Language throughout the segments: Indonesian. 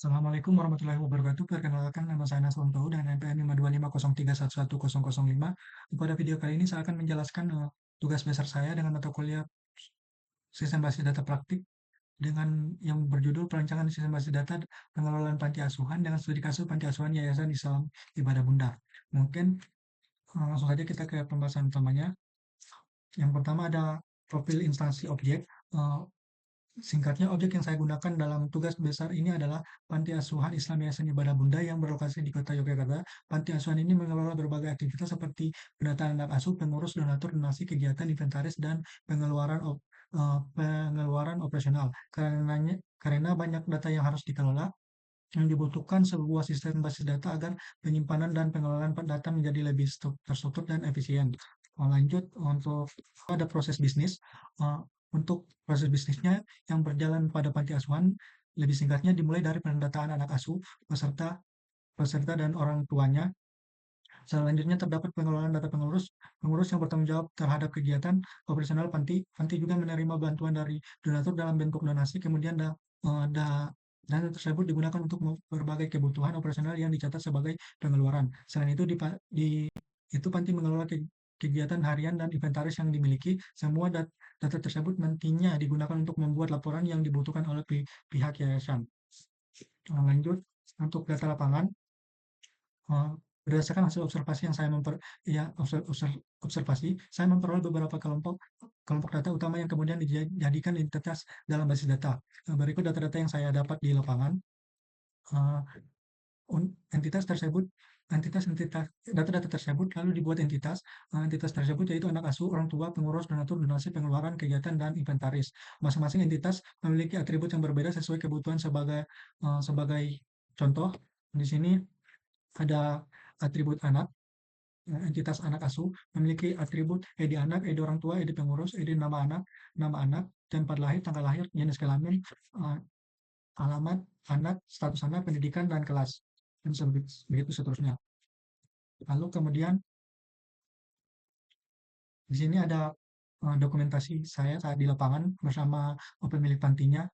Assalamualaikum warahmatullahi wabarakatuh. Perkenalkan nama saya Nasrul Tahu dan NPM 52503111005. Pada video kali ini saya akan menjelaskan tugas besar saya dengan mata kuliah Sistem Basis Data Praktik dengan yang berjudul Perancangan Sistem Basis Data Pengelolaan Panti Asuhan dengan studi kasus Panti Asuhan Yayasan Islam Ibadah Bunda. Mungkin langsung saja kita ke pembahasan utamanya. Yang pertama ada profil instansi objek. Eh, Singkatnya, objek yang saya gunakan dalam tugas besar ini adalah Panti Asuhan Islam Yayasan Ibadah Bunda yang berlokasi di Kota Yogyakarta. Panti asuhan ini mengelola berbagai aktivitas seperti pendataan anak asuh, pengurus, donatur, donasi, kegiatan, inventaris, dan pengeluaran operasional. Karena banyak data yang harus dikelola, yang dibutuhkan sebuah sistem basis data agar penyimpanan dan pengelolaan data menjadi lebih terstruktur dan efisien. Lanjut untuk ada proses bisnis. Uh, untuk proses bisnisnya yang berjalan pada panti asuhan, lebih singkatnya dimulai dari pendataan anak asuh, peserta, peserta dan orang tuanya. Selanjutnya terdapat pengelolaan data pengurus, pengurus yang bertanggung jawab terhadap kegiatan operasional panti. Panti juga menerima bantuan dari donatur dalam bentuk donasi, kemudian dana tersebut digunakan untuk berbagai kebutuhan operasional yang dicatat sebagai pengeluaran. Selain itu, itu panti mengelola kegiatan harian dan inventaris yang dimiliki. Semua data tersebut nantinya digunakan untuk membuat laporan yang dibutuhkan oleh pihak yayasan. Lanjut, untuk data lapangan, eh, berdasarkan hasil observasi yang saya observasi, saya memperoleh beberapa kelompok kelompok data utama yang kemudian dijadikan identitas dalam basis data. Berikut data-data yang saya dapat di lapangan. Eh, entitas tersebut data-data tersebut lalu dibuat entitas tersebut yaitu anak asuh, orang tua, pengurus, donatur, donasi, pengeluaran, kegiatan, dan inventaris. Masing-masing entitas memiliki atribut yang berbeda sesuai kebutuhan. Sebagai contoh, di sini ada atribut anak. Entitas anak asuh memiliki atribut ID anak, ID orang tua, ID pengurus, ID nama anak, tempat lahir, tanggal lahir, jenis kelamin, eh, alamat anak, status anak, pendidikan, dan kelas, dan begitu seterusnya. Lalu kemudian di sini ada dokumentasi saya saat di lapangan bersama pemilik pantinya.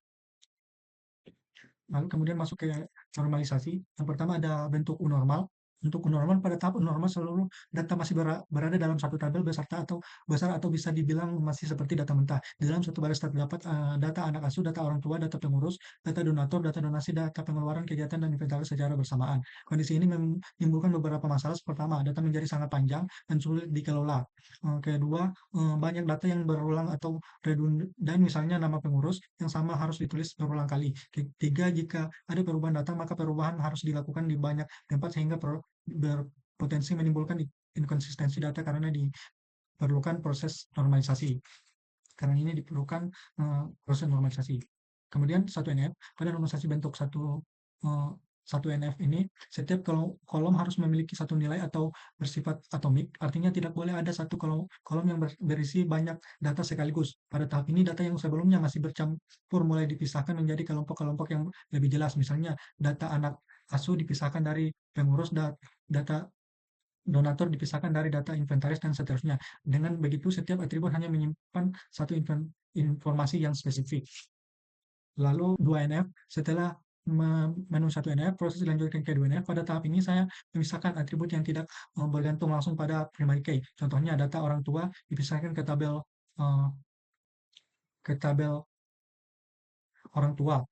Lalu kemudian masuk ke normalisasi. Yang pertama ada bentuk U normal. Untuk U normal, pada tahap U normal seluruh data masih berada dalam satu tabel besar atau bisa dibilang masih seperti data mentah. Di dalam satu baris terdapat data anak asuh, data orang tua, data pengurus, data donatur, data donasi, data pengeluaran, kegiatan, dan inventaris secara bersamaan. Kondisi ini menimbulkan beberapa masalah. Pertama, data menjadi sangat panjang dan sulit dikelola. Kedua, banyak data yang berulang atau redundan, misalnya nama pengurus yang sama harus ditulis berulang kali. Ketiga, jika ada perubahan data, maka perubahan harus dilakukan di banyak tempat sehingga berpotensi menimbulkan inkonsistensi data karena diperlukan proses normalisasi. Karena ini diperlukan proses normalisasi. Kemudian satu NF, pada normalisasi bentuk satu NF ini, setiap kolom harus memiliki satu nilai atau bersifat atomik, artinya tidak boleh ada satu kolom yang berisi banyak data sekaligus. Pada tahap ini, data yang sebelumnya masih bercampur mulai dipisahkan menjadi kelompok-kelompok yang lebih jelas. Misalnya, data anak asuh dipisahkan dari pengurus, data donatur dipisahkan dari data inventaris, dan seterusnya. Dengan begitu, setiap atribut hanya menyimpan satu informasi yang spesifik. Lalu 2NF, setelah memenuhi 1NF, proses dilanjutkan ke 2NF. Pada tahap ini saya memisahkan atribut yang tidak bergantung langsung pada primary key. Contohnya data orang tua dipisahkan eh, ke tabel orang tua.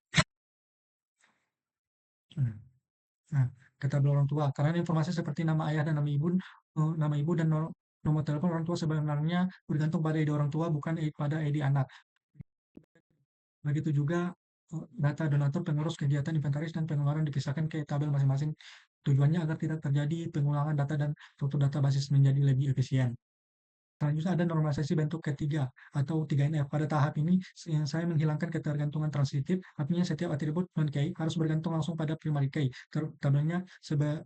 Nah, ke tabel orang tua. Karena informasi seperti nama ayah dan nama ibu dan nomor telepon orang tua sebenarnya bergantung pada ID orang tua, bukan pada ID anak. Begitu juga data donatur, pengurus, kegiatan, inventaris, dan pengeluaran dipisahkan ke tabel masing-masing. Tujuannya agar tidak terjadi pengulangan data dan struktur data basis menjadi lebih efisien. Selanjutnya ada normalisasi bentuk ketiga atau 3NF. Pada tahap ini saya menghilangkan ketergantungan transitif, artinya setiap atribut non-key harus bergantung langsung pada primary key. Tabelnya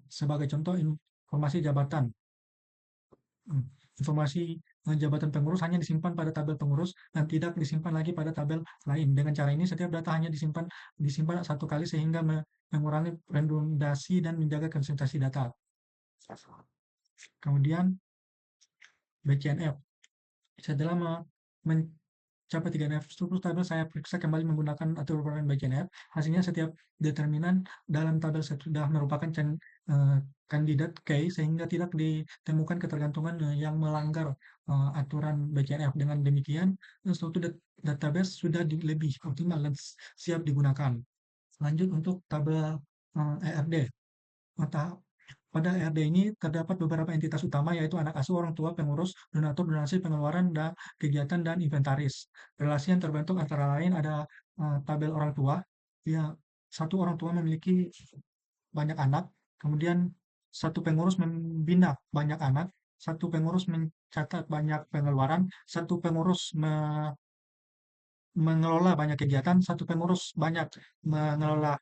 sebagai contoh informasi jabatan. Informasi jabatan pengurus hanya disimpan pada tabel pengurus dan tidak disimpan lagi pada tabel lain. Dengan cara ini setiap data hanya disimpan satu kali sehingga mengurangi redundasi dan menjaga konsistensi data. Kemudian BCNF. Setelah capai 3NF. Struktur tabel saya periksa kembali menggunakan aturan BCNF. Hasilnya setiap determinan dalam tabel sudah merupakan kandidat key sehingga tidak ditemukan ketergantungan yang melanggar aturan BCNF. Dengan demikian, struktur database sudah lebih optimal dan siap digunakan. Lanjut untuk tabel ERD. Pada ERD ini terdapat beberapa entitas utama, yaitu anak asuh, orang tua, pengurus, donatur, donasi, pengeluaran, dan kegiatan, dan inventaris. Relasi yang terbentuk antara lain ada tabel orang tua. Ya, satu orang tua memiliki banyak anak, kemudian satu pengurus membina banyak anak, satu pengurus mencatat banyak pengeluaran, satu pengurus mengelola banyak kegiatan, satu pengurus banyak mengelola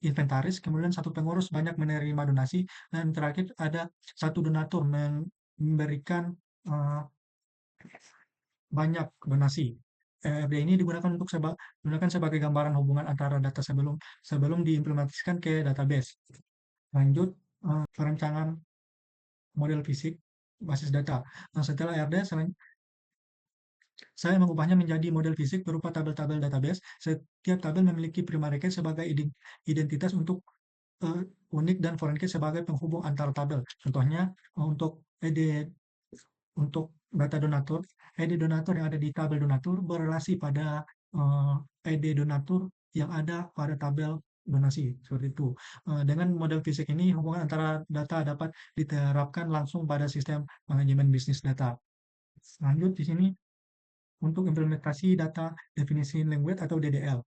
inventaris, kemudian satu pengurus banyak menerima donasi, dan terakhir ada satu donatur memberikan banyak donasi. ERD ini digunakan sebagai gambaran hubungan antara data sebelum diimplementasikan ke database. Lanjut, perencanaan model fisik basis data. Nah, setelah ERD, saya mengubahnya menjadi model fisik berupa tabel-tabel database. Setiap tabel memiliki primary key sebagai identitas untuk unik dan foreign key sebagai penghubung antar tabel. Contohnya untuk data donatur, ID donatur yang ada di tabel donatur berrelasi pada ID donatur yang ada pada tabel donasi, seperti itu. Dengan model fisik ini, hubungan antara data dapat diterapkan langsung pada sistem manajemen bisnis data. Lanjut di sini untuk implementasi data definition language atau DDL.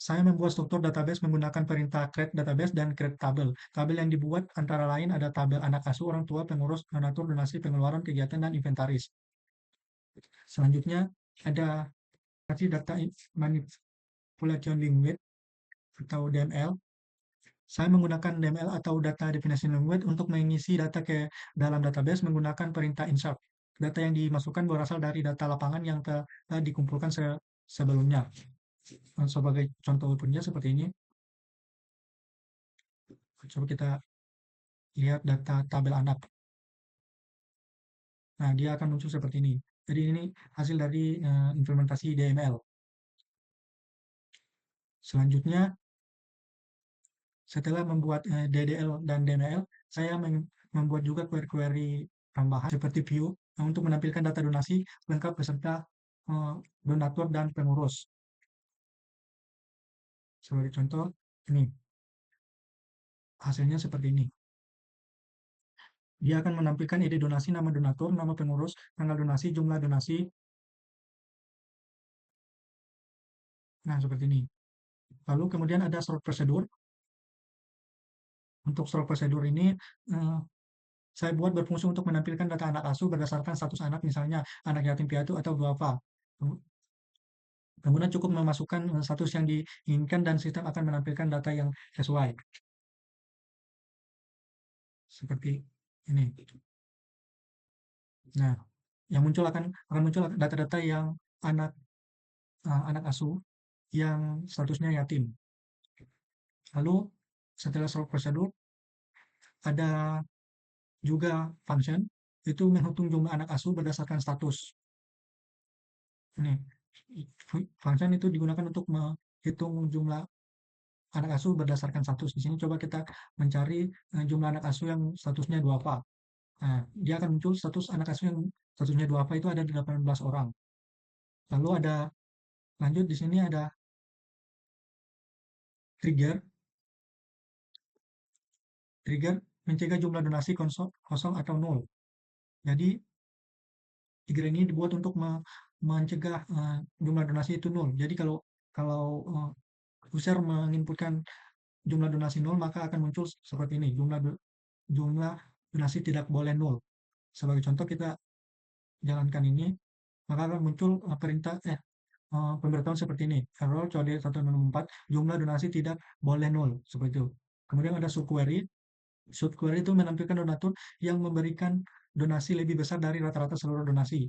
Saya membuat struktur database menggunakan perintah create database dan create tabel. Tabel yang dibuat antara lain ada tabel anak asuh, orang tua, pengurus, donatur, donasi, pengeluaran, kegiatan, dan inventaris. Selanjutnya ada data manipulation language atau DML. Saya menggunakan DML atau data definition language untuk mengisi data ke dalam database menggunakan perintah insert. Data yang dimasukkan berasal dari data lapangan yang telah dikumpulkan sebelumnya. Sebagai contoh punya seperti ini. Coba kita lihat data tabel anak. Nah, dia akan muncul seperti ini. Jadi ini hasil dari implementasi DML. Selanjutnya, setelah membuat DDL dan DML, saya membuat juga query-query tambahan seperti view untuk menampilkan data donasi lengkap beserta donatur dan pengurus. Sebagai contoh, ini hasilnya seperti ini. Dia akan menampilkan ide donasi, nama donatur, nama pengurus, tanggal donasi, jumlah donasi. Nah, seperti ini. Lalu kemudian ada sort prosedur. Untuk sort prosedur ini saya buat berfungsi untuk menampilkan data anak asuh berdasarkan status anak, misalnya anak yatim piatu atau duafa. Kemudian cukup memasukkan status yang diinginkan dan sistem akan menampilkan data yang sesuai. Seperti ini. Nah, yang akan muncul data-data yang anak asuh yang statusnya yatim. Lalu setelah sort prosedur ada juga function itu menghitung jumlah anak asuh berdasarkan status. Ini function itu digunakan untuk menghitung jumlah anak asuh berdasarkan status. Di sini coba kita mencari jumlah anak asuh yang statusnya duafa. Nah, dia akan muncul status anak asuh yang statusnya duafa itu ada 18 orang. Lalu ada lanjut di sini ada trigger mencegah jumlah donasi kosong atau nol. Jadi trigger ini dibuat untuk mencegah jumlah donasi itu nol. Jadi kalau user menginputkan jumlah donasi nol, maka akan muncul seperti ini, jumlah donasi tidak boleh nol. Sebagai contoh kita jalankan ini, maka akan muncul pemberitahuan seperti ini, error COD 164, jumlah donasi tidak boleh nol, seperti itu. Kemudian ada subquery. Subquery itu menampilkan donatur yang memberikan donasi lebih besar dari rata-rata seluruh donasi.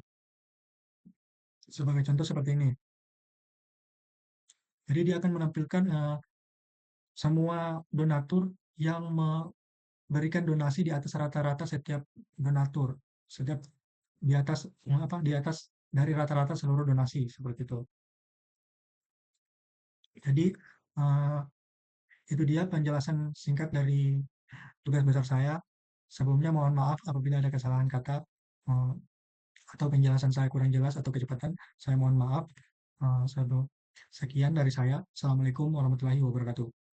Sebagai contoh seperti ini. Jadi dia akan menampilkan semua donatur yang memberikan donasi di atas rata-rata setiap donatur, setiap di atas di atas dari rata-rata seluruh donasi seperti itu. Jadi eh, itu dia penjelasan singkat dari tugas besar saya. Sebelumnya mohon maaf apabila ada kesalahan kata eh, atau penjelasan saya kurang jelas atau kecepatan. Saya mohon maaf. Sekian dari saya. Assalamualaikum warahmatullahi wabarakatuh.